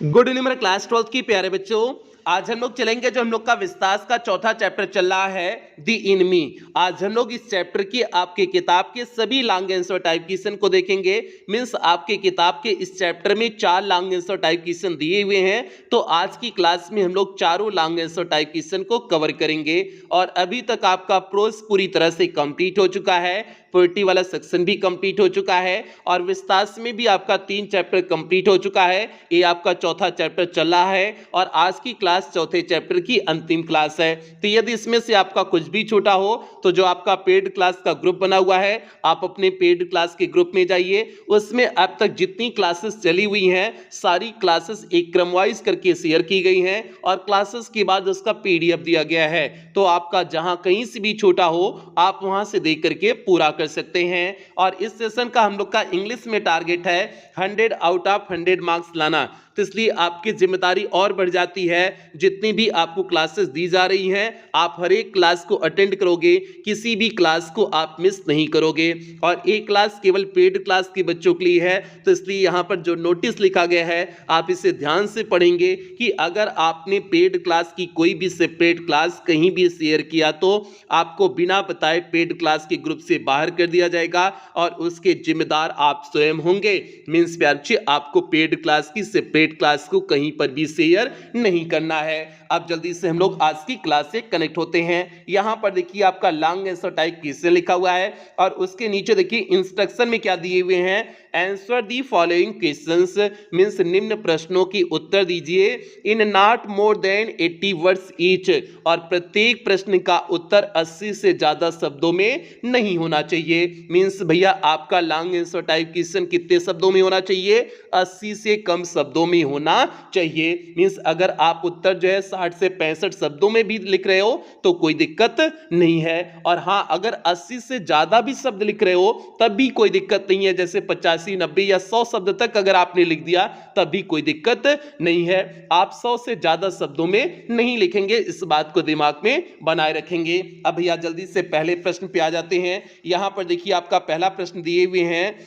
Good evening मेरे class 12th की प्यारे बच्चों। आज हम लोग चलेंगे जो हम लोग का विस्तार का चौथा चैप्टर चल रहा है द इनमी। आज हम लोग इस चैप्टर की आपके किताब के सभी लॉन्ग आंसर टाइप क्वेश्चन को देखेंगे। मींस आपके किताब के इस चैप्टर में 4 लॉन्ग आंसर टाइप क्वेश्चन दिए हुए हैं, तो आज की क्लास में हम लोग चारों लॉन्ग आंसर टाइप क्वेश्चन को कवर करेंगे। और अभी तक आपका प्रोस पूरी तरह से कंप्लीट हो चुका है, पोएट्री वाला सेक्शन भी कंप्लीट हो चुका है और विस्तार में भी आपका 3 चैप्टर कंप्लीट हो चुका है। ये आपका चौथा चैप्टर चल रहा है और आज की क्लास चौथे चैप्टर की अंतिम क्लास है। तो यदि इसमें से आपका कुछ भी छोटा हो तो जो आपका पेड क्लास का ग्रुप बना हुआ है, आप अपने पेड क्लास के ग्रुप में जाइए। उसमें अब तक जितनी क्लासेस चली हुई हैं सारी क्लासेस एक क्रम वाइज करके शेयर की गई हैं और क्लासेस के बाद उसका पीडीएफ दिया गया है। तो आपका जहां कहीं से भी छोटा हो आप वहां से देख करके पूरा कर सकते हैं। और इस सेशन का हम लोग का इंग्लिश में टारगेट है 100 आउट ऑफ 100 मार्क्स लाना। तो इसलिए आपकी जिम्मेदारी और बढ़ जाती है। जितनी भी आपको क्लासेस दी जा रही हैं आप हर एक क्लास को अटेंड करोगे, किसी भी क्लास को आप मिस नहीं करोगे। और एक क्लास केवल पेड क्लास के बच्चों के लिए है, तो इसलिए यहां पर जो नोटिस लिखा गया है आप इसे ध्यान से पढ़ेंगे कि अगर आपने पेड क्लास की कोई भी सेपरेट क्लास कहीं भी शेयर किया तो आपको बिना बताए पेड क्लास के ग्रुप से बाहर कर दिया जाएगा और उसके जिम्मेदार आप स्वयं होंगे। मींस प्यार बच्चे, आपको पेड क्लास की सेपरेट क्लास को कहीं पर भी शेयर नहीं करना है। अब जल्दी से हम लोग आज की क्लास से कनेक्ट होते हैं। यहां पर देखिए आपका लॉन्ग आंसर टाइप क्वेश्चन लिखा हुआ है और उसके नीचे देखिए इंस्ट्रक्शन में क्या दिए हुए हैं, answer the following questions. Means निम्न प्रश्नों की उत्तर दीजिए in not more than 80 words each. और प्रत्येक प्रश्न का उत्तर 80 से ज्यादा शब्दों में नहीं होना चाहिए। मींस भैया आपका लॉन्ग आंसर टाइप क्वेश्चन कितने शब्दों में होना चाहिए, 80 से कम शब्दों में होना चाहिए। मींस अगर आप उत्तर जो है 60 से 65 शब्दों में भी लिख रहे हो तो कोई दिक्कत नहीं है। और हां, अगर 80 से ज्यादा भी शब्द लिख रहे हो तब भी कोई दिक्कत नहीं है, जैसे 85, 90 या 100 शब्द तक अगर आपने लिख दिया तब भी कोई दिक्कत नहीं है। आप 100 से ज्यादा शब्दों में नहीं लिखेंगे, इस बात को दिमाग में बनाए रखेंगे। अब भैया जल्दी से पहले प्रश्न पे आ जाते हैं। यहां पर देखिए आपका पहला प्रश्न दिए हुए हैं,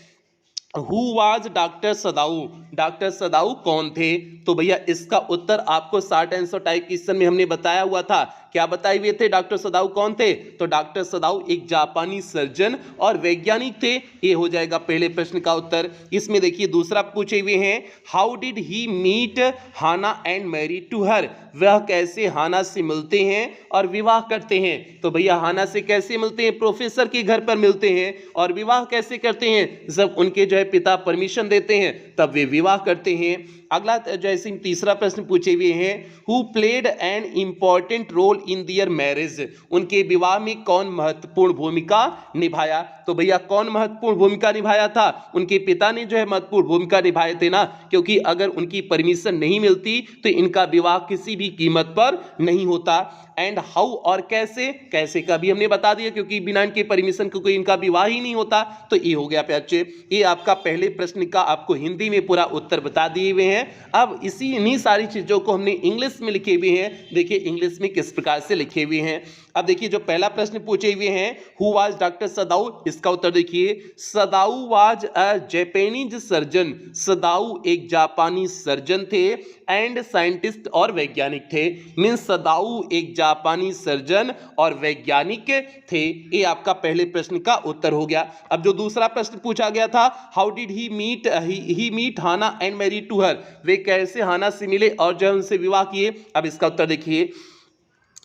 हु वाज डॉक्टर सदाऊ। डॉक्टर सदाऊ कौन थे? तो भैया इसका उत्तर आपको शॉर्ट आंसर टाइप क्वेश्चन में हमने बताया हुआ था। क्या बताए हुए थे डॉक्टर सदाऊ कौन थे? तो डॉक्टर सदाऊ एक जापानी सर्जन और वैज्ञानिक थे। ये हो जाएगा पहले प्रश्न का उत्तर। इसमें देखिए दूसरा पूछे हुए हैं, how did he meet Hana and marry to her. वह कैसे हाना से मिलते हैं और विवाह करते हैं? तो भैया हाना से कैसे मिलते हैं? प्रोफेसर के घर पर मिलते हैं। और विवाह कैसे करते हैं? जब उनके जो है पिता परमिशन देते हैं तब वे विवाह करते हैं। अगला जैसे तीसरा प्रश्न पूछे हुए हैं, who played an important role in their marriage. उनके विवाह में कौन महत्वपूर्ण भूमिका निभाया? तो भैया कौन महत्वपूर्ण भूमिका निभाया था? उनके पिता ने जो है महत्वपूर्ण भूमिका निभाए थे ना, क्योंकि अगर उनकी परमिशन नहीं मिलती तो इनका विवाह किसी भी कीमत पर नहीं होता। एंड हाउ और कैसे, कैसे का भी हमने बता दिया क्योंकि बिना इनके परमिशन को कोई इनका विवाह ही नहीं होता। तो ये हो गया बच्चे, ये आपका पहले प्रश्न का आपको हिंदी में पूरा उत्तर बता दिए हुए हैं। अब इन्हीं सारी चीजों को हमने इंग्लिश में लिखे हुए हैं। देखिए इंग्लिश में किस प्रकार से लिखे हुए हैं। अब देखिए जो पहला प्रश्न पूछे हुए हैं, हु वाज डॉक्टर सदाऊ, इसका उत्तर देखिए, सदाऊ वाज अ जापानीज सर्जन। सदाऊ एक जापानी सर्जन थे एंड साइंटिस्ट और वैज्ञानिक थे। मींस सदाऊ एक जापानी सर्जन और वैज्ञानिक थे। ये आपका पहले प्रश्न का उत्तर हो गया। अब जो दूसरा प्रश्न पूछा गया था, how did he meet Hana and marry to her. वे कैसे हाना से मिले और जो उनसे विवाह किए? अब इसका उत्तर देखिए,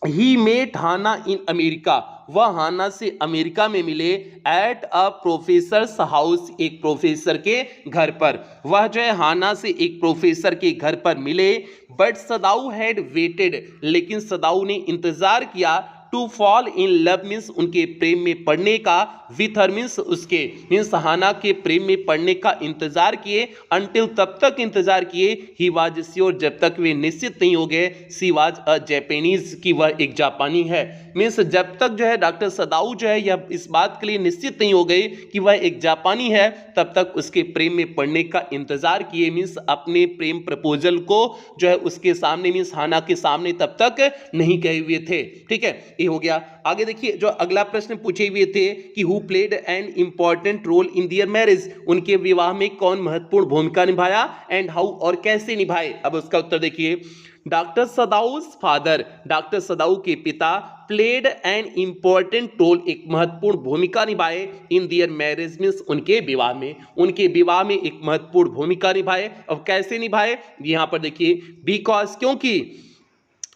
ही मेट हाना इन अमेरिका। वह हाना से अमेरिका में मिले एट अ प्रोफेसर्स हाउस, एक प्रोफेसर के घर पर। वह जो है हाना से एक प्रोफेसर के घर पर मिले। बट सदाऊ हैड वेटेड, लेकिन सदाऊ ने इंतजार किया, to fall in love means उनके प्रेम में पड़ने का, विथ हर मीन्स उसके, मीन्स हाना के प्रेम में पड़ने का इंतजार किए, अंटिल तब तक इंतजार किए, ही वाज श्योर जब तक वे निश्चित नहीं हो गए, सी वाज अ जापानीज की वह एक जापानी है। मीन्स जब तक जो है डॉक्टर सदाऊ जो है यह इस बात के लिए निश्चित नहीं हो गई कि वह एक जापानी है, तब तक उसके प्रेम में पड़ने का इंतजार किए। मीन्स अपने प्रेम प्रपोजल को जो है उसके सामने, मीन्स हाना के सामने तब तक नहीं कहे हुए थे। ठीक है, ये हो गया। आगे देखिए, जो अगला प्रश्न पूछे हुए थे कि who played an important role in their marriage, उनके विवाह में कौन महत्वपूर्ण भूमिका निभाया, एंड हाउ और कैसे निभाए। अब उसका उत्तर देखिए, डॉक्टर सदाऊ's फादर, डॉक्टर सदाऊ के पिता, प्लेड एन इंपॉर्टेंट रोल, एक महत्वपूर्ण भूमिका निभाए, इन दियर मैरिज मीन्स उनके विवाह में, उनके विवाह में एक महत्वपूर्ण भूमिका निभाए। अब कैसे निभाए, यहां पर देखिए, बिकॉज, क्योंकि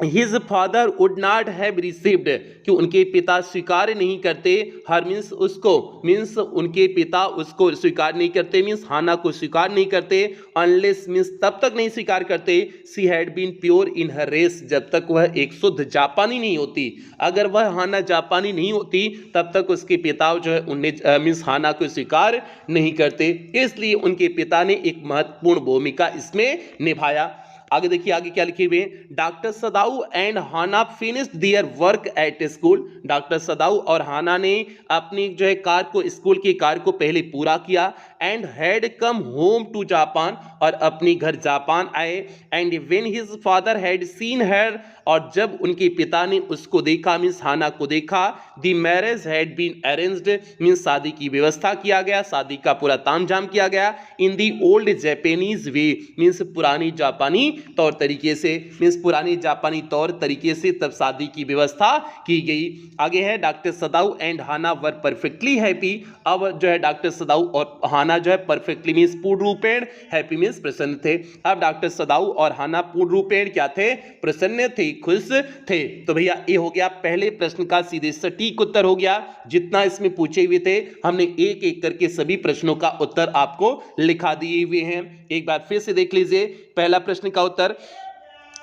his father would not have received, कि उनके पिता स्वीकार नहीं करते, हर मीन्स उसको, मीन्स उनके पिता उसको स्वीकार नहीं करते, मीन्स हाना को स्वीकार नहीं करते, अनलेस मीन्स तब तक नहीं स्वीकार करते, she had been pure in her race, जब तक वह एक शुद्ध जापानी नहीं होती। अगर वह हाना जापानी नहीं होती तब तक उसके पिता जो है उन्हें मीन्स हाना को स्वीकार नहीं करते, इसलिए उनके पिता ने एक महत्वपूर्ण भूमिका इसमें निभाया। आगे देखिए, आगे क्या लिखे हुए, doctor Sadao and Hana finished their work at school, doctor Sadao और हाना ने अपनी जो है कार्य को, स्कूल के कार्य को पहले पूरा किया, and had come home to Japan, और अपनी घर जापान आए, and when his father had seen her, और जब उनके पिता ने उसको देखा, मीन्स हाना को देखा, the marriage had been arranged, means शादी की व्यवस्था किया गया, शादी का पूरा तामझाम किया गया, in the old Japanese way, means पुरानी जापानी तौर तरीके से, मीन्स पुरानी जापानी तौर तरीके से तब शादी की व्यवस्था की गई। आगे है, doctor Sadao and Hana were perfectly happy, अब जो है डॉक्टर सदाऊ और हाना जो है परफेक्टली मीन्स पूर्ण रूपेण, हैप्पी मीन्स प्रसन्न थे। अब डॉक्टर सदाऊ और हाना पूर्ण रूपेण क्या थे, प्रसन्न थे, खुश थे। तो भैया ये हो गया पहले प्रश्न का सीधे सटीक उत्तर हो गया। जितना इसमें पूछे हुए थे हमने एक एक करके सभी प्रश्नों का उत्तर आपको लिखा दिए हुए हैं। एक बार फिर से देख लीजिए, पहला प्रश्न का उत्तर,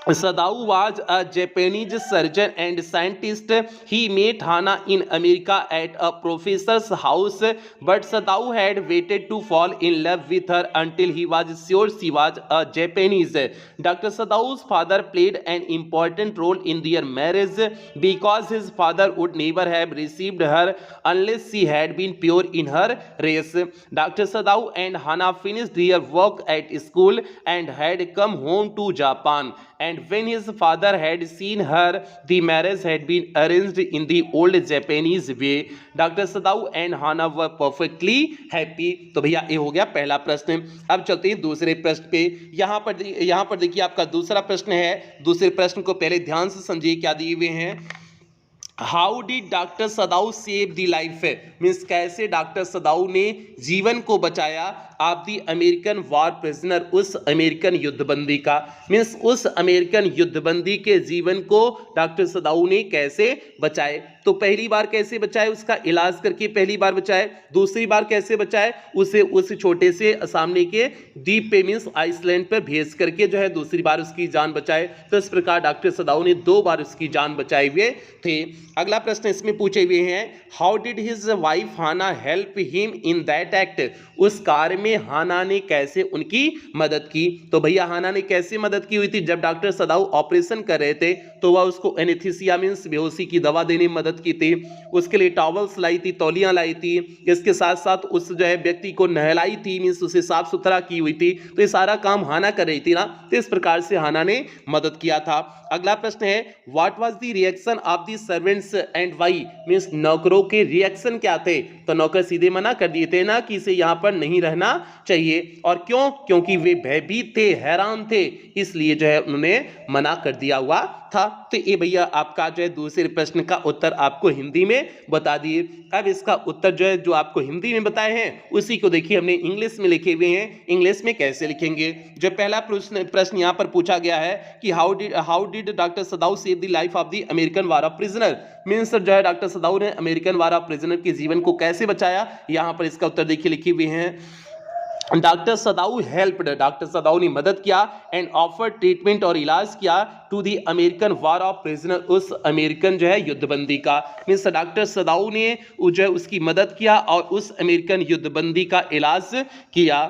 Sadao was a Japanese surgeon and scientist. He met Hana in America at a professor's house, but Sadao had waited to fall in love with her until he was sure she was a Japanese. Dr. Sadao's father played an important role in their marriage because his father would never have received her unless she had been pure in her race. Dr. Sadao and Hana finished their work at school and had come home to Japan. And when his father had seen her, the marriage had been arranged in the old Japanese way. Dr. Sadao and Hana were perfectly happy. तो भैया ये हो गया पहला प्रश्न। अब चलते हैं दूसरे प्रश्न पे। यहाँ पर देखिए आपका दूसरा प्रश्न है। दूसरे प्रश्न को पहले ध्यान से समझिए क्या दिए हुए हैं। How did doctor Sadao save the life, means कैसे डॉक्टर सदाऊ ने जीवन को बचाया of the American war prisoner, उस अमेरिकन युद्धबंदी का, मीन्स उस अमेरिकन युद्धबंदी के जीवन को डॉक्टर सदाऊ ने कैसे बचाए। तो पहली बार कैसे बचाए, उसका इलाज करके पहली बार बचाए। दूसरी बार कैसे बचाए, उसे उस छोटे से सामने के द्वीप पे मीन्स आइसलैंड पर भेज करके जो है दूसरी बार उसकी जान बचाए। तो इस प्रकार डॉक्टर सदाऊ ने 2 बार उसकी जान बचाए हुए थे। अगला प्रश्न इसमें पूछे हुए हैं, how did his wife Hana help him in that act, उस कार्य में हाना ने कैसे उनकी मदद की। तो भैया हाना ने कैसे मदद की हुई थी, जब डॉक्टर सदाऊ ऑपरेशन कर रहे थे तो वह उसको एनेस्थीसिया मीन्स बेहोशी की दवा देने में मदद की थी, उसके लिए टॉवल्स लाई थी, तौलियां लाई थी, इसके साथ साथ उस जो है व्यक्ति को नहलाई थी, मीन्स उसे साफ सुथरा की हुई थी। तो ये सारा काम हाना कर रही थी ना, तो इस प्रकार से हाना ने मदद किया था। अगला प्रश्न है, what was the reaction of the servants and why, means नौकरों के रिएक्शन क्या थे। तो नौकर सीधे मना कर दिए थे ना कि इसे यहाँ पर नहीं रहना चाहिए, और क्यों, क्योंकि वे भयभीत थे, हैरान थे, इसलिए जो है उन्होंने मना कर दिया हुआ था। तो ये भैया आपका जो है दूसरे प्रश्न का उत्तर आपको हिंदी में बता दिए। अब इसका उत्तर जो है जो आपको हिंदी में बताए हैं उसी को देखिए हमने इंग्लिश में लिखे हुए हैं। इंग्लिश में कैसे लिखेंगे, जो पहला प्रश्न यहाँ पर पूछा गया है कि how did doctor Sadao save the life of the American war prisoner, means जो है डॉक्टर सदाऊ ने अमेरिकन वार प्रिजनर के जीवन को कैसे बचाया। यहाँ पर इसका उत्तर देखिए लिखे हुए हैं, doctor Sadao helped, doctor Sadao ने मदद किया, एंड ऑफर ट्रीटमेंट और इलाज किया to the American war of prisoner, उस अमेरिकन जो है युद्धबंदी का, मीन्स डॉक्टर सदाऊ ने जो है उसकी मदद किया और उस अमेरिकन युद्धबंदी का इलाज किया।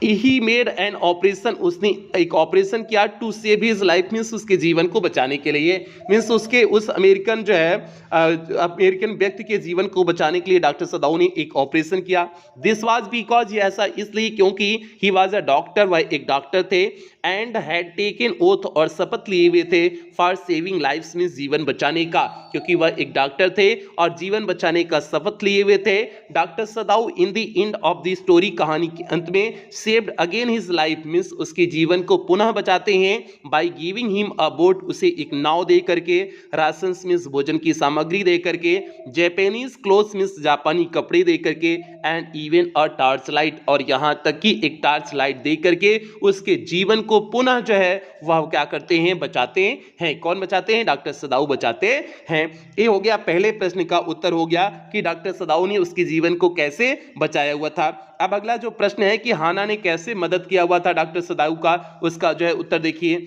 ही मेड एन ऑपरेशन, उसने एक ऑपरेशन किया to save his life, means उसके जीवन को बचाने के लिए, मीन्स उसके उस अमेरिकन जो है अमेरिकन व्यक्ति के जीवन को बचाने के लिए डॉक्टर सदाऊ ने एक ऑपरेशन किया। दिस वाज बिकॉज, ये ऐसा इसलिए क्योंकि ही वाज अ डॉक्टर, वह एक डॉक्टर थे, एंड हैड टेकन ओथ, और शपथ लिए हुए थे, फॉर सेविंग लाइफ्स, मीन्स जीवन बचाने का, क्योंकि वह एक डॉक्टर थे और जीवन बचाने का शपथ लिए हुए थे। Doctor Sadao in the end of the story, कहानी के अंत में, saved again his life, means उसके जीवन को पुनः बचाते हैं, by giving him a boat, उसे एक नाव दे करके, राशन मीन्स भोजन की सामग्री दे करके, जापानीज क्लोथ्स मीन्स जापानी कपड़े दे करके, and even a torch light, और यहाँ तक कि एक टॉर्च लाइट दे करके उसके जीवन को पुनः जो है वह क्या करते हैं, बचाते हैं। कौन बचाते हैं? डॉक्टर सदाऊ बचाते हैं। ये हो गया पहले प्रश्न का उत्तर हो गया कि डॉक्टर सदाऊ ने उसके जीवन को कैसे बचाया हुआ था। अब अगला जो प्रश्न है कि हाना ने कैसे मदद किया हुआ था डॉक्टर सदाऊ का, उसका जो है उत्तर देखिए।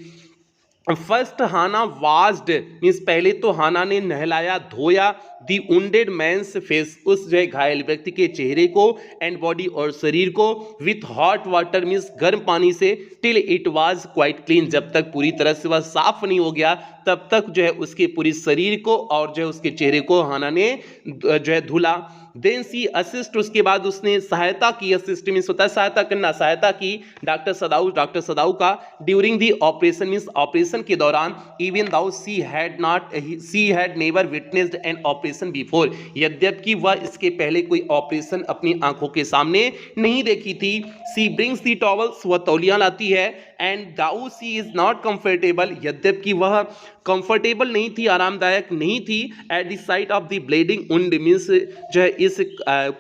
फर्स्ट हाना वास्ड, मीन्स पहले तो हाना ने नहलाया धोया दी वुंडेड मैंस फेस, उस जो है घायल व्यक्ति के चेहरे को, एंड बॉडी और शरीर को, विथ हॉट वाटर मीन्स गर्म पानी से, till it was quite clean, जब तक पूरी तरह से वह साफ नहीं हो गया तब तक जो है उसके पूरी शरीर को और जो है उसके चेहरे को हाना ने जो है धुला। देन सी असिस्ट, उसके बाद उसने सहायता की, असिस्ट मीन्स होता है सहायता करना, सहायता की डॉक्टर सदाऊ का, during the operation means operation के दौरान, even though she had never witnessed an operation before, यद्यपि वह इसके पहले कोई ऑपरेशन अपनी आंखों के सामने नहीं देखी थी। सी ब्रिंग्स दी टॉवल्स, वह तौलियां लाती है, and though she is not comfortable, यद्यपि वह कंफर्टेबल नहीं थी, आरामदायक नहीं थी, at the sight of the bleeding wound, means जो है इस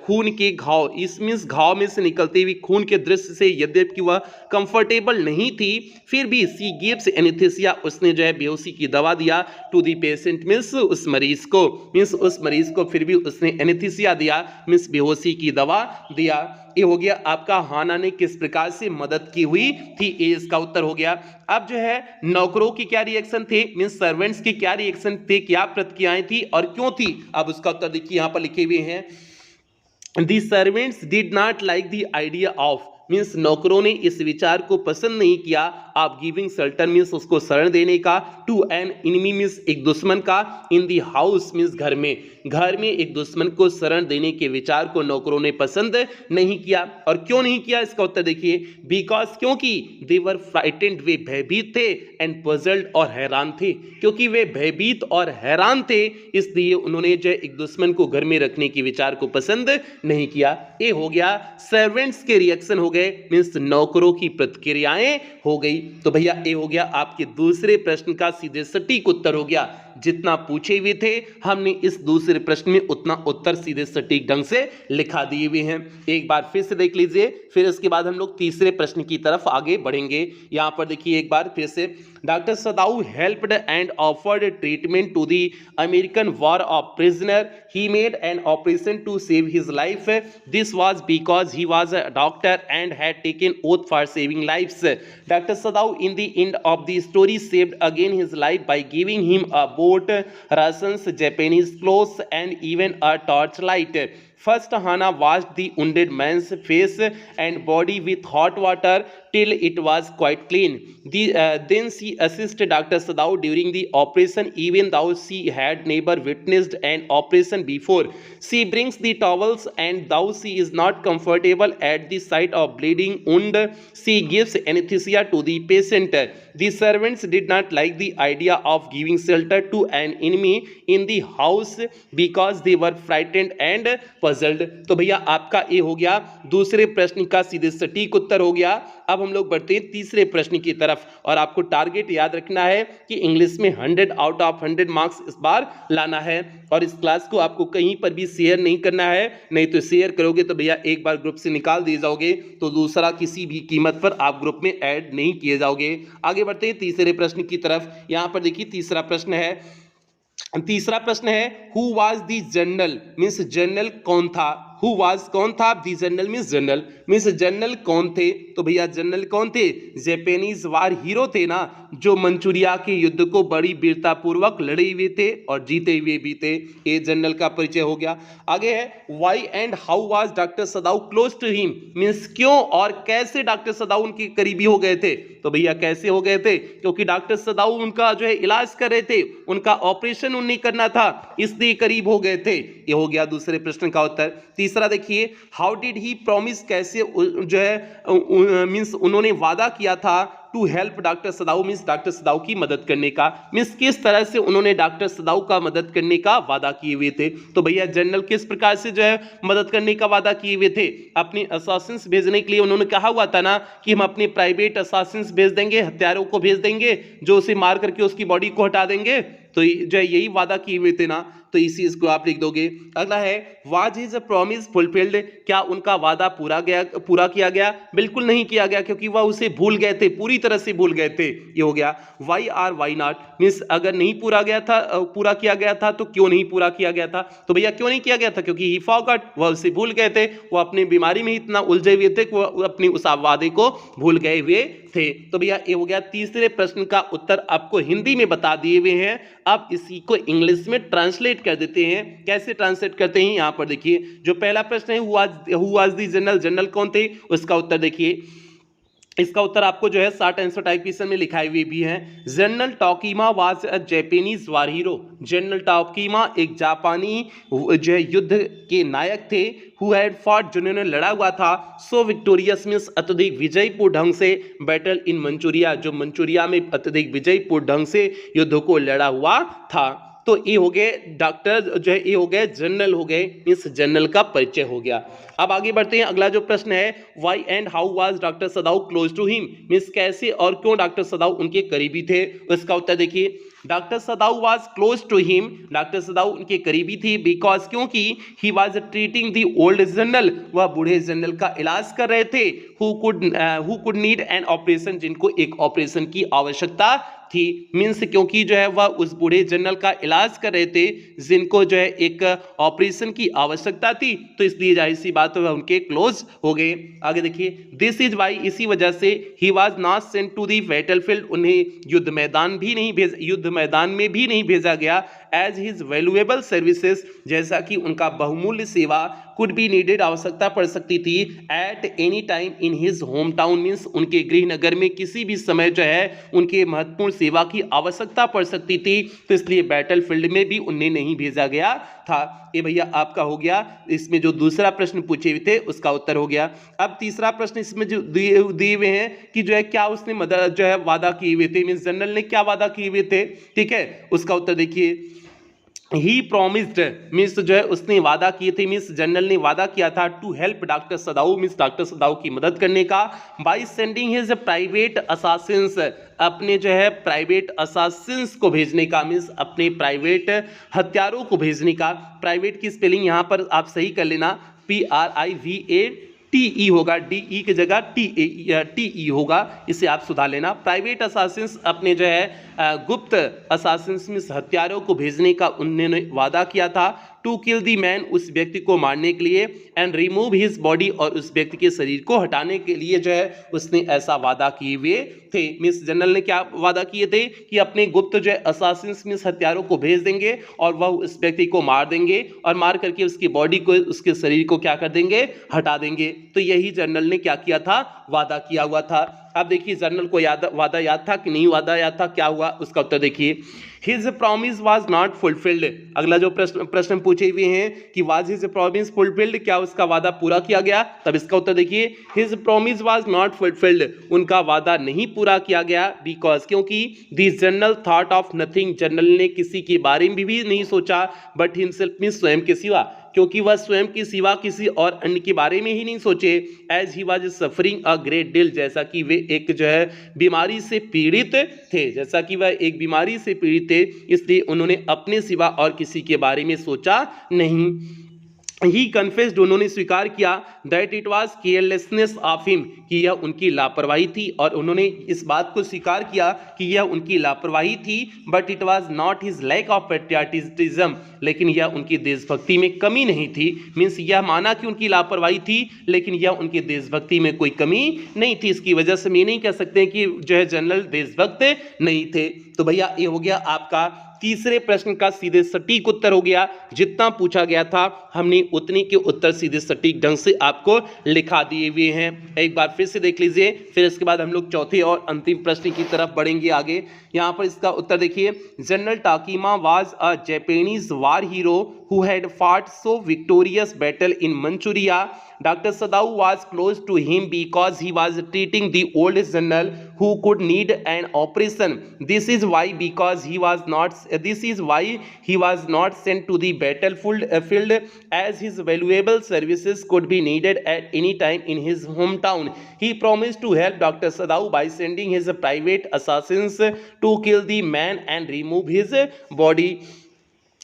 खून के घाव, इस मीन्स घाव में से निकलती हुई खून के दृश्य से यद्यपि वह कंफर्टेबल नहीं थी, फिर भी सी गिव्स एनेस्थीसिया, उसने जो है बेहोशी की दवा दिया, टू द पेशेंट मीन्स उस मरीज को, मीन्स उस मरीज को फिर भी उसने एनेस्थीसिया दिया, मीन्स बेहोशी की दवा दिया। ये हो गया आपका हाना ने किस प्रकार से मदद की हुई थी, ये इसका उत्तर हो गया। अब जो है नौकरों की क्या रिएक्शन थे, मींस सर्वेंट्स की क्या रिएक्शन थे, क्या प्रतिक्रियाएं थी और क्यों थी, अब उसका उत्तर देखिए यहां पर लिखे हुए हैं। The servants did not like the idea of, means नौकरों ने इस विचार को पसंद नहीं किया, आप गिविंग शेल्टर मीन्स उसको शरण देने का, टू एन एनिमी मीन्स एक दुश्मन का, इन दी हाउस मीन्स घर में एक दुश्मन को शरण देने के विचार को नौकरों ने पसंद नहीं किया। और क्यों नहीं किया, इसका उत्तर देखिए। बिकॉज, क्योंकि दे वर फ्राइटेंड, वे भयभीत थे, एंड पजल्ड और हैरान थे, क्योंकि वे भयभीत और हैरान थे इसलिए उन्होंने जो एक दुश्मन को घर में रखने के विचार को पसंद नहीं किया। ये हो गया सर्वेंट्स के रिएक्शन हो गए, मीन्स नौकरों की प्रतिक्रियाएं हो गई। तो भैया ये हो गया आपके दूसरे प्रश्न का सीधे सटीक उत्तर हो गया, जितना पूछे हुए थे हमने इस दूसरे प्रश्न में उतना उत्तर सीधे सटीक ढंग से लिखा दिए हुए हैं। एक बार फिर से देख लीजिए, फिर इसके बाद हम लोग तीसरे प्रश्न की तरफ आगे बढ़ेंगे। यहां पर देखिए एक बार फिर से, doctor Sadao helped and offered treatment to the American war of prisoner, he made an operation to save his life, this was because he was a doctor and had taken oath for saving lifes. Doctor Sadao in the end of the story saved again his life by giving him a boat, rations, Japanese clothes, and even a torchlight. First, Hana washed the wounded man's face and body with hot water till it was quite clean. Then she assisted Dr. Sadao during the operation, even though she had never witnessed an operation before. She brings the towels, and though she is not comfortable at the sight of bleeding wound, she gives anesthesia to the patient. The servants did not like the idea of giving shelter to an enemy in the house because they were frightened and puzzled. तो भैया आपका ये हो गया दूसरे प्रश्न का सीधे सटीक उत्तर हो गया। अब हम लोग बढ़ते हैं तीसरे प्रश्न की तरफ, और आपको टारगेट याद रखना है कि इंग्लिश में 100 आउट ऑफ 100 मार्क्स इस बार लाना है, और इस क्लास को आपको कहीं पर भी शेयर नहीं करना है, नहीं तो शेयर करोगे तो भैया एक बार ग्रुप से निकाल दिए जाओगे, तो दूसरा किसी भी कीमत पर आप ग्रुप में ऐड नहीं किए जाओगे। आगे बढ़ते हैं तीसरे प्रश्न की तरफ। यहां पर देखिए तीसरा प्रश्न है who was the general, means general कौन था, हु वाज कौन था, दी जनरल मीन्स जनरल कौन थे, तो भैया जनरल कौन थे, जापानीज वार हीरो थे ना, जो मंचूरिया के युद्ध को बड़ी वीरता पूर्वक लड़े हुए थे और जीते हुए भी थे। ये जनरल का परिचय हो गया। आगे है why and how was doctor Sadao close to him, means क्यों और कैसे डॉक्टर सदाउ उनके करीबी हो गए थे, तो भैया कैसे हो गए थे, क्योंकि डॉक्टर सदाउ उनका जो है इलाज कर रहे थे, उनका ऑपरेशन उन्हें करना था, इसलिए करीब हो गए थे। ये हो गया दूसरे प्रश्न का उत्तर। तीसरा देखिए, हाउ डिड ही प्रॉमिस, कैसे जो है मीन्स उन्होंने वादा किया था to help doctor Sadao, means doctor Sadao की मदद करने का, मीन्स किस तरह से उन्होंने डॉक्टर सदाउ का मदद करने का वादा किए हुए थे, तो भैया जनरल किस प्रकार से जो है मदद करने का वादा किए हुए थे, अपने असासिन्स भेजने के लिए उन्होंने कहा हुआ था ना कि हम अपने प्राइवेट असासिन्स भेज देंगे, हत्यारों को भेज देंगे जो उसे मार करके उसकी बॉडी को हटा देंगे, तो जो है यही वादा किए हुए थे ना, तो इसी इसको आप लिख दोगे। अगला है वाज हिज प्रॉमिस फुलफिल्ड, क्या उनका वादा पूरा किया गया, बिल्कुल नहीं किया गया, क्योंकि वह उसे भूल गए थे, पूरी तरह से भूल गए थे। ये हो गया। Why or why not, means अगर नहीं पूरा किया गया था तो क्यों नहीं पूरा किया गया था, तो भैया क्यों नहीं किया गया था, क्योंकि ही फॉरगॉट, वह उसे भूल गए थे, वो अपनी बीमारी में इतना उलझे हुए थे कि वो अपनी उस वादे को भूल गए हुए थे। तो भैया ये हो गया तीसरे प्रश्न का उत्तर आपको हिंदी में बता दिए हुए हैं। अब इसी को इंग्लिश में ट्रांसलेट कर देते हैं। कैसे ट्रांसलेट करते हैं, यहां पर देखिए, जो पहला प्रश्न है who was the general, general कौन थे, उसका उत्तर देखिए। इसका उत्तर आपको जो है शॉर्ट आंसर टाइपिशन में लिखाए हुए भी है। General Tokima was a Japanese war hero, general Tokima एक जापानी जो है युद्ध के नायक थे, हु हैड फॉट, जिन्होंने लड़ा हुआ था, सो विक्टोरियस मीन्स अत्यधिक विजयपूर्ण ढंग से, बैटल इन मंचूरिया, जो मंचूरिया में अत्यधिक विजयपूर्ण ढंग से युद्ध को लड़ा हुआ था। तो ये हो गए डॉक्टर जो है, ये हो गए जनरल हो गए, इस जनरल का परिचय हो गया। अब आगे बढ़ते हैं। अगला जो प्रश्न है, why and how was doctor Sadao close to him, means कैसे और क्यों डॉक्टर सदाउ उनके करीबी थे, उसका उत्तर देखिए। Doctor Sadao was close to him, doctor Sadao उनके करीबी थी, बिकॉज, क्योंकि he was treating the old general, वह बूढ़े जनरल का इलाज कर रहे थे, who could need an operation, जिनको एक ऑपरेशन की आवश्यकता थी, मीन्स क्योंकि जो है वह उस बूढ़े जनरल का इलाज कर रहे थे जिनको जो है एक ऑपरेशन की आवश्यकता थी, तो इसलिए जाहिर सी बात वह उनके क्लोज हो गए। आगे देखिए, दिस इज वाई, इसी वजह से he was not sent to the battlefield, उन्हें युद्ध मैदान में भी नहीं भेजा गया, एज हिज वैल्यूएबल सर्विसेज, जैसा कि उनका बहुमूल्य सेवा कुड बी नीडेड, आवश्यकता पड़ सकती थी, at any time in his home town, means उनके गृह नगर में किसी भी समय जो है उनके महत्वपूर्ण सेवा की आवश्यकता पड़ सकती थी, तो इसलिए बैटलफील्ड में भी उन्हें नहीं भेजा गया था। ये भैया आपका हो गया, इसमें जो दूसरा प्रश्न पूछे हुए थे उसका उत्तर हो गया। अब तीसरा प्रश्न इसमें जो दिए हुए हैं कि जो है क्या उसने मदद जो है वादा किए हुए थे, मीन्स जनरल ने क्या वादा किए हुए थे, ठीक है, उसका उत्तर देखिए। ही प्रॉमिस्ड, मीन्स जो है उसने वादा किए थे, मीन्स जनरल ने वादा किया था to help doctor Sadao, means doctor Sadao की मदद करने का, by sending his private assassins, अपने जो है प्राइवेट असासिन्स को भेजने का, मीन्स अपने प्राइवेट हत्यारों को भेजने का। प्राइवेट की स्पेलिंग यहाँ पर आप सही कर लेना, PRIVATE होगा, DE की जगह TE होगा, इसे आप सुधार लेना। प्राइवेट असासिन्स, अपने जो है गुप्त असासिन्स में हत्यारों को भेजने का उन्होंने वादा किया था, टू किल दी मैन, उस व्यक्ति को मारने के लिए, एंड रिमूव हिज बॉडी, और उस व्यक्ति के शरीर को हटाने के लिए जो है उसने ऐसा वादा किए हुए थे। मिस जनरल ने क्या वादा किए थे कि अपने गुप्त जो है असासिन्स में हत्यारों को भेज देंगे और वह उस व्यक्ति को मार देंगे और मार करके उसकी बॉडी को, उसके शरीर को क्या कर देंगे, हटा देंगे। तो यही जनरल ने क्या किया था, वादा किया हुआ था। अब देखिए जनरल को वादा याद था कि नहीं वादा याद था, क्या हुआ उसका उत्तर देखिए। His promise was not fulfilled, अगला जो प्रश्न पूछे हुए हैं कि वाज हिज प्रॉमिस फुलफिल्ड, क्या उसका वादा पूरा किया गया, तब इसका उत्तर देखिए। His promise was not fulfilled, उनका वादा नहीं पूरा किया गया, बिकॉज, क्योंकि this general thought of nothing, general ने किसी के बारे में भी नहीं सोचा, बट हिमसेल्फ, मींस स्वयं के सिवा, क्योंकि वह स्वयं के सिवा किसी और अन्य के बारे में ही नहीं सोचे, as he was suffering a great deal, जैसा कि वे एक जो है बीमारी से पीड़ित थे, जैसा कि वह एक बीमारी से पीड़ित थे, इसलिए उन्होंने अपने सिवा और किसी के बारे में सोचा नहीं। ही कन्फेस्ड, उन्होंने स्वीकार किया that it was carelessness of him, कि यह उनकी लापरवाही थी, और उन्होंने इस बात को स्वीकार किया कि यह उनकी लापरवाही थी। But it was not his lack of patriotism, लेकिन यह उनकी देशभक्ति में कमी नहीं थी। मीन्स यह माना कि उनकी लापरवाही थी, लेकिन यह उनकी देशभक्ति में कोई कमी नहीं थी। इसकी वजह से हम ये नहीं कह सकते कि जो है जनरल देशभक्त नहीं थे। तो भैया ये हो गया आपका तीसरे प्रश्न का सीधे सटीक उत्तर हो गया। जितना पूछा गया था हमने उतनी के उत्तर सीधे सटीक ढंग से आपको लिखा दिए हुए हैं। एक बार फिर से देख लीजिए, फिर इसके बाद हम लोग चौथे और अंतिम प्रश्न की तरफ बढ़ेंगे आगे। यहाँ पर इसका उत्तर देखिए, general Takima was a Japanese war hero who had fought so victorious battle in Manchuria. Dr. Sadao was close to him because he was treating the old general who could need an operation. This is why he was not sent to the battlefield as his valuable services could be needed at any time in his hometown. He promised to help Dr. Sadao by sending his private assassins to kill the man and remove his body.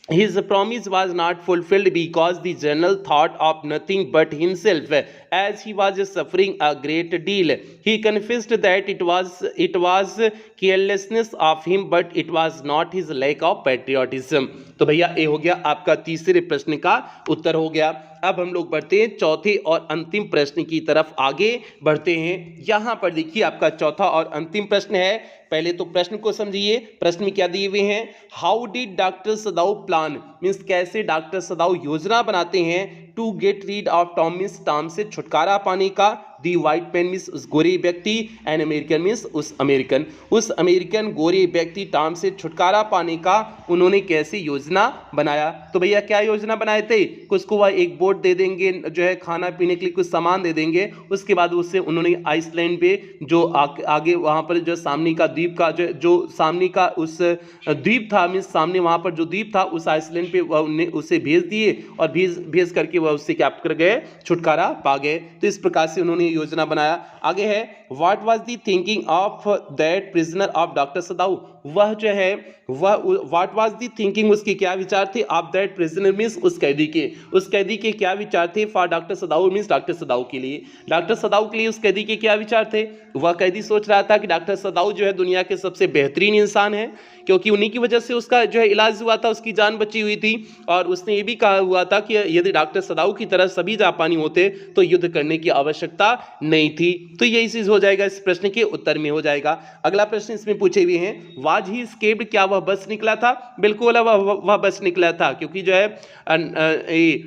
His promise was not fulfilled because the general thought of nothing but himself as he was suffering a great deal. He confessed that it was carelessness of him, but it was not his lack of patriotism. तो भैया ये हो गया आपका तीसरे प्रश्न का उत्तर हो गया। अब हम लोग बढ़ते हैं चौथे और अंतिम प्रश्न की तरफ आगे बढ़ते हैं। यहाँ पर देखिए आपका चौथा और अंतिम प्रश्न है। पहले तो प्रश्न को समझिए, प्रश्न में क्या दिए हुए हैं, how did doctor Sadao plan, means कैसे डॉक्टर सदाऊ योजना बनाते हैं to get rid of Tom, means Tom से छुटकारा पाने का, दी वाइट मैन मीन्स उस गोरे व्यक्ति, एन अमेरिकन मीन्स उस अमेरिकन गोरे व्यक्ति टॉम से छुटकारा पाने का उन्होंने कैसे योजना बनाया। तो भैया क्या योजना बनाए थे, कुछ को वह एक बोट दे देंगे, जो है खाना पीने के लिए कुछ सामान दे देंगे, उसके बाद उससे उन्होंने आइसलैंड पे जो आगे वहाँ पर जो सामने का द्वीप का जो सामने का उस द्वीप था, मीन्स सामने वहाँ पर जो द्वीप था उस आइसलैंड पे उन्हें उसे भेज दिए, और भेज करके वह उससे क्या कर गए, छुटकारा पा गए। तो इस प्रकार से उन्होंने योजना बनाया। आगे है, what was the thinking of that prisoner of doctor Sadao, वह जो है वह व्हाट वाज द थिंकिंग, उसके क्या विचार थे, ऑफ दैट प्रिजनर मीन्स उस कैदी के क्या विचार थे, for doctor सदाऊ means doctor Sadao के लिए उस कैदी के क्या विचार थे। वह कैदी सोच रहा था कि डॉक्टर सदाऊ जो है दुनिया के सबसे बेहतरीन इंसान है, क्योंकि उन्हीं की वजह से उसका जो है इलाज हुआ था, उसकी जान बची हुई थी, और उसने ये भी कहा हुआ था कि यदि डॉक्टर सदाऊ की तरह सभी जापानी होते तो युद्ध करने की आवश्यकता नहीं थी। तो यही चीज हो जाएगा, इस प्रश्न के उत्तर में हो जाएगा। अगला प्रश्न इसमें पूछे हुए हैं, वाज ही एस्केप्ड, क्या वह बच निकला था। बिल्कुल वह बच निकला था, क्योंकि जो है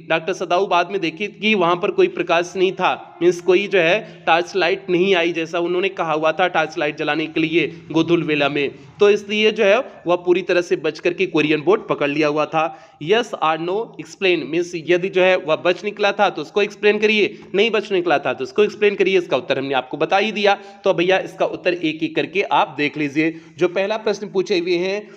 डॉक्टर सदाऊ बाद में देखी कि वहां पर कोई प्रकाश नहीं था, मीन्स कोई जो है टॉर्च लाइट नहीं आई, जैसा उन्होंने कहा हुआ था टॉर्च लाइट जलाने के लिए गोधुल वेला में, तो इसलिए जो है वह पूरी तरह से बच करके कोरियन बोट पकड़ लिया हुआ था। यस और नो एक्सप्लेन, मीन्स यदि जो है वह बच निकला था तो उसको एक्सप्लेन करिए, नहीं बच निकला था तो उसको एक्सप्लेन करिए। इसका उत्तर हमने आपको बता ही दिया। तो भैया इसका उत्तर एक एक करके आप देख लीजिए। जो पहला प्रश्न पूछे हुए हैं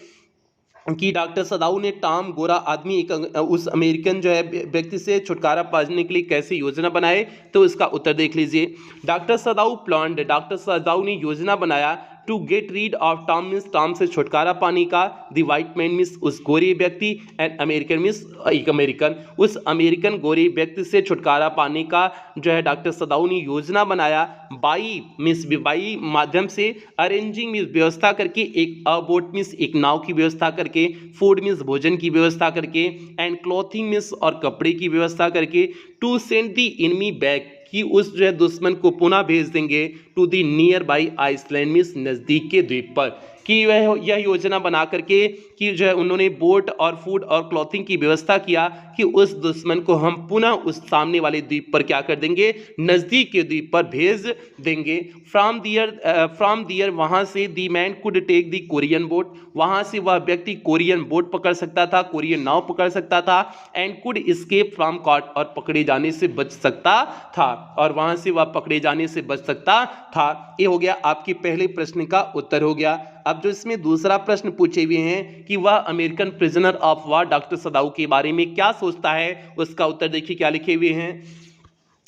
कि डॉक्टर सदाऊ ने टॉम गोरा आदमी उस अमेरिकन जो है व्यक्ति से छुटकारा पाने के लिए कैसे योजना बनाए, तो इसका उत्तर देख लीजिए। Doctor Sadao planned, doctor Sadao ने योजना बनाया to get rid of Tom means Tom से छुटकारा पाने का, द वाइट मैन मीन्स उस गोरे व्यक्ति, एंड अमेरिकन मीन्स एक अमेरिकन, उस अमेरिकन गोरे व्यक्ति से छुटकारा पाने का जो है डॉक्टर सदाऊ ने योजना बनाया, बाई मीन्स बाई माध्यम से, अरेंजिंग मीन्स व्यवस्था करके, एक बोट मीन्स एक नाव की व्यवस्था करके, फूड मीन्स भोजन की व्यवस्था करके, एंड क्लॉथिंग मीन्स और कपड़े की व्यवस्था करके, to send the enemy back कि उस जो है दुश्मन को पुनः भेज देंगे, to the nearby island means नज़दीक के द्वीप पर, कि वह यह योजना बना करके कि जो है उन्होंने बोट और फूड और क्लॉथिंग की व्यवस्था किया कि उस दुश्मन को हम पुनः उस सामने वाले द्वीप पर क्या कर देंगे, नज़दीक के द्वीप पर भेज देंगे। फ्रॉम दियर वहाँ से the man could take the Korean boat, वहाँ से वह व्यक्ति कोरियन बोट पकड़ सकता था, कोरियन नाव पकड़ सकता था, and could escape from caught, और पकड़े जाने से बच सकता था, और वहाँ से वह पकड़े जाने से बच सकता था। ये हो गया आपके पहले प्रश्न का उत्तर हो गया। अब जो इसमें दूसरा प्रश्न पूछे हुए हैं कि वह American prisoner of war doctor Sadao के बारे में क्या सोचता है, उसका उत्तर देखिए क्या लिखे हुए हैं।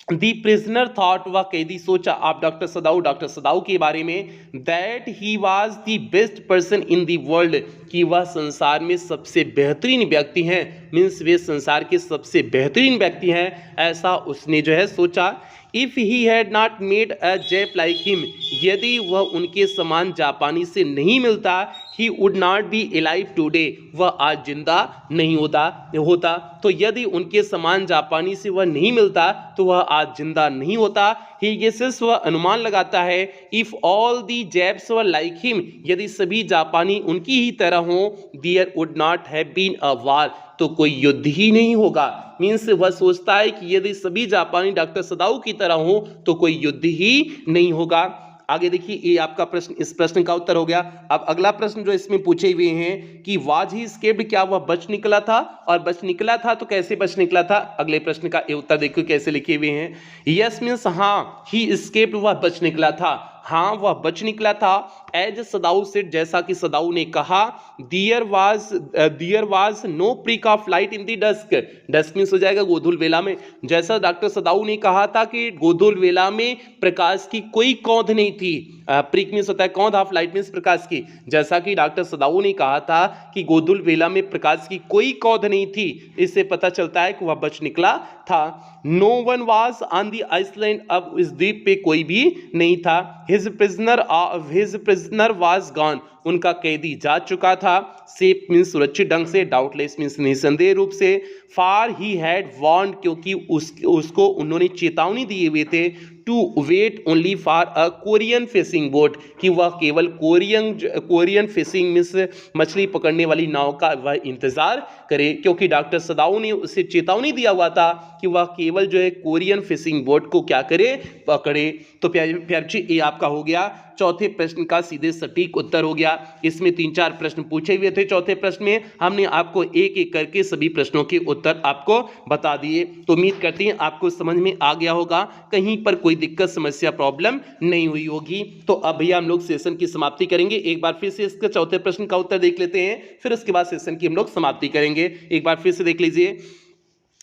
दी प्रिजनर थॉट, वह कैदी सोचा, आप डॉक्टर सदाऊ के बारे में, that he was the best person in the world, कि वह संसार में सबसे बेहतरीन व्यक्ति हैं, मीन्स वे संसार के सबसे बेहतरीन व्यक्ति हैं, ऐसा उसने जो है सोचा। If he had not made a JAP like him, यदि वह उनके समान जापानी से नहीं मिलता, he would not be alive today, वह आज जिंदा नहीं होता। तो यदि उनके समान जापानी से वह नहीं मिलता तो वह आज जिंदा नहीं होता। ही गेसेस, वह अनुमान लगाता है, if all the Japs were like him, यदि सभी जापानी उनकी ही तरह हों, there would not have been a war, तो कोई युद्ध ही नहीं होगा। मीन्स वह सोचता है कि यदि सभी जापानी डॉक्टर सदाऊ की तरह हो तो कोई युद्ध ही नहीं होगा। आगे देखिए, ये आपका प्रश्न, इस प्रश्न का उत्तर हो गया। अब अगला प्रश्न जो इसमें पूछे हुए हैं कि वाज ही एस्केप्ड, क्या वह बच निकला था, और बच निकला था तो कैसे बच निकला था। अगले प्रश्न का ये उत्तर देखिए कैसे लिखे हुए हैं। यस मीन्स हाँ, ही एस्केप्ड, वह बच निकला था, हाँ वह बच निकला था। एज सदाऊ सेड, जैसा कि सदाऊ ने कहा, there was no prick of light in the dusk, dusk means हो जाएगा गोधूल वेला में, जैसा डॉक्टर सदाऊ ने कहा था कि गोधूल वेला में प्रकाश की कोई कौंध नहीं थी। प्रिक मीन्स होता है कौंध, ऑफ लाइट मीन्स प्रकाश की, जैसा कि डॉक्टर सदाऊ ने कहा था कि गोधूल वेला में प्रकाश की कोई कौंध नहीं थी, इससे पता चलता है कि वह बच निकला था। No one was on the island, अब इस द्वीप पे कोई भी नहीं था। हिज प्रिजनर वाज गॉन, उनका कैदी जा चुका था। सेफ मीन्स सुरक्षित ढंग से, डाउटलेस मीन्स निसंदेह रूप से। फार ही हैड वार्न्ड, क्योंकि उसको उन्होंने चेतावनी दिए हुए थे, to wait only for a Korean fishing boat, कि वह केवल कोरियन फिशिंग मीन्स मछली पकड़ने वाली नाव का वह इंतजार करे, क्योंकि डॉक्टर सदाऊ ने उसे चेतावनी दिया हुआ था कि वह केवल जो है कोरियन फिशिंग बोट को क्या करे, पकड़े। तो प्यारे ये आपका हो गया चौथे प्रश्न का सीधे सटीक उत्तर हो गया। इसमें 3-4 प्रश्न पूछे हुए थे चौथे प्रश्न में, हमने आपको एक एक करके सभी प्रश्नों के उत्तर आपको बता दिए। तो उम्मीद करते हैं आपको समझ में आ गया होगा, कहीं पर कोई दिक्कत समस्या प्रॉब्लम नहीं हुई होगी। तो अब भैया हम लोग सेशन की समाप्ति करेंगे। एक बार फिर से इसके चौथे प्रश्न का उत्तर देख लेते हैं, फिर उसके बाद सेशन की हम लोग समाप्ति करेंगे। एक बार फिर से देख लीजिए।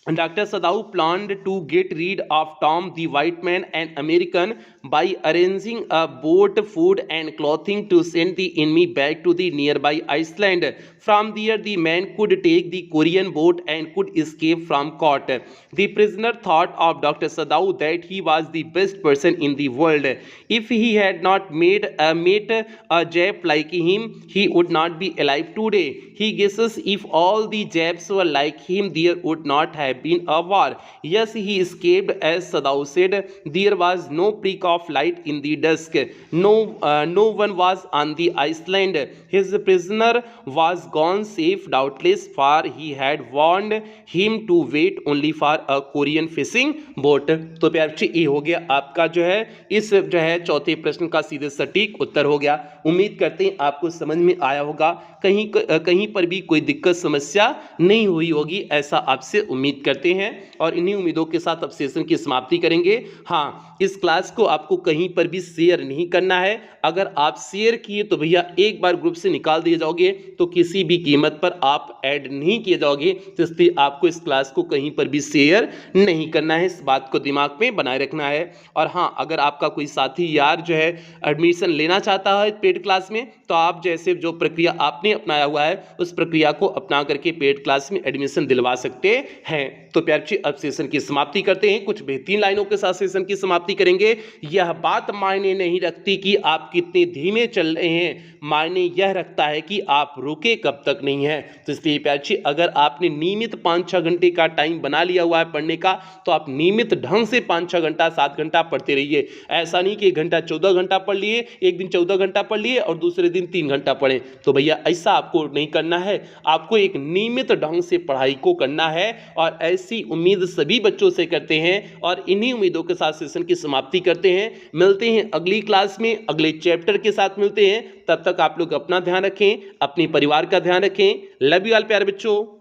Dr. Sadao planned to get rid of Tom the White Man, an American, by arranging a boat, food and clothing to send the enemy back to the nearby Iceland. From there, the man could take the Korean boat and could escape from court. The prisoner thought of Dr. Sadao that he was the best person in the world. If he had not met a Jap like him, he would not be alive today. He guesses if all the Japs were like him, there would not have been a war. Yes, he escaped, as Sadao said. There was no prick of light in the dusk. No one was on the Iceland. His prisoner was gone safe, doubtless, for he had warned him to wait only for a Korean fishing boat. तो प्यारे बच्चे, ये हो गया आपका जो है इस जो है चौथे प्रश्न का सीधे सटीक उत्तर हो गया। उम्मीद करते हैं आपको समझ में आया होगा, कहीं पर भी कोई दिक्कत समस्या नहीं हुई होगी, ऐसा आपसे उम्मीद करते हैं। और इन्हीं उम्मीदों के साथ अब सेशन की समाप्ति करेंगे। हाँ, इस क्लास को आपको कहीं पर भी शेयर नहीं करना है। अगर आप शेयर किए तो भैया एक बार ग्रुप से निकाल दिए जाओगे, तो किसी भी कीमत पर आप ऐड नहीं किए जाओगे, तो इसलिए आपको इस क्लास को कहीं पर भी शेयर नहीं करना है, इस बात को दिमाग में बनाए रखना है। और हाँ, अगर आपका कोई साथी यार जो है एडमिशन लेना चाहता है पेड क्लास में, तो आप जैसे जो प्रक्रिया आपने अपनाया हुआ है उस प्रक्रिया को अपना करके पेड क्लास में एडमिशन दिलवा सकते हैं। तो प्यारे बच्चे, अब सेशन की समाप्ति करते हैं। कुछ बेहतरीन लाइनों के साथ सेशन की समाप्ति करेंगे। यह बात मायने नहीं रखती कि आप कितने धीमे चल रहे हैं, मायने यह रखता है कि आप रुके कब तक नहीं है। तो इसलिए प्यारे बच्चे, अगर आपने नियमित 5-6 घंटे का टाइम बना लिया हुआ है पढ़ने का, तो आप नियमित ढंग से 5-6 घंटा 7 घंटा पढ़ते रहिए। ऐसा नहीं कि 1 घंटा 14 घंटा पढ़ लिए, एक दिन 14 घंटा पढ़ लिए और दूसरे दिन 3 घंटा पढ़े, तो भैया ऐसा आपको नहीं करना है। आपको एक नियमित ढंग से पढ़ाई को करना है, और ऐसी उम्मीद सभी बच्चों से करते हैं। और इन्हीं उम्मीदों के साथ सेशन की समाप्ति करते हैं। मिलते हैं अगली क्लास में, अगले चैप्टर के साथ मिलते हैं। तब तक आप लोग अपना ध्यान रखें, अपने परिवार का ध्यान रखें। लव यू ऑल प्यारे बच्चों।